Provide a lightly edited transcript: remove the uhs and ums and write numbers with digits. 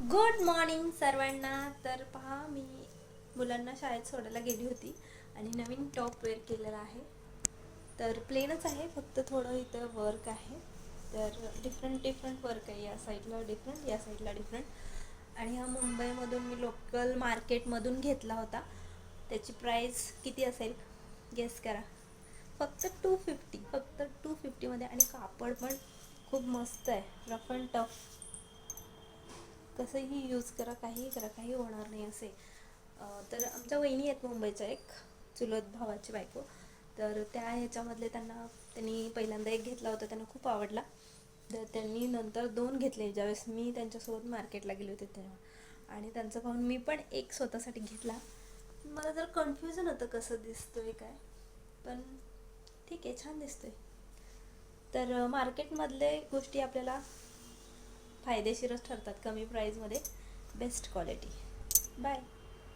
Good morning सर्वांना. तर पहा, मी मुलांना शाळेत सोडायला गेली होती आणि नवीन टॉप वेअर केलेला आहे. तर प्लेनच आहे, फक्त थोडं इथं वर्क आहे. तर डिफरंट वर्क आहे. या साईडला डिफरंट, या साईडला डिफरंट. आणि हा मुंबईमधून मी लोकल मार्केटमधून घेतला होता. त्याची प्राईस किती असेल गेस करा. फक्त 250, फक्त 250मध्ये. आणि कापड पण खूप मस्त आहे, रफ अँड टफ. कसंही यूज करा, काहीही करा, काही होणार नाही असे. तर आमच्या वहिनी आहेत मुंबईच्या, एक चुलत भावाची बायको. तर त्या ह्याच्यामधले त्यांनी पहिल्यांदा एक घेतला होता, त्यांना खूप आवडला. तर त्यांनी नंतर 2 घेतले ज्यावेळेस मी त्यांच्यासोबत मार्केटला गेले होते तेव्हा. आणि त्यांचं पाहून मी पण एक स्वतःसाठी घेतला. मला जर कन्फ्युजन होतं कसं दिसतोय काय, पण ठीक आहे, छान दिसतोय. तर मार्केटमधले गोष्टी आपल्याला फायदेशीरच ठरतात कमी प्राईजमध्ये, बेस्ट क्वालिटी. बाय.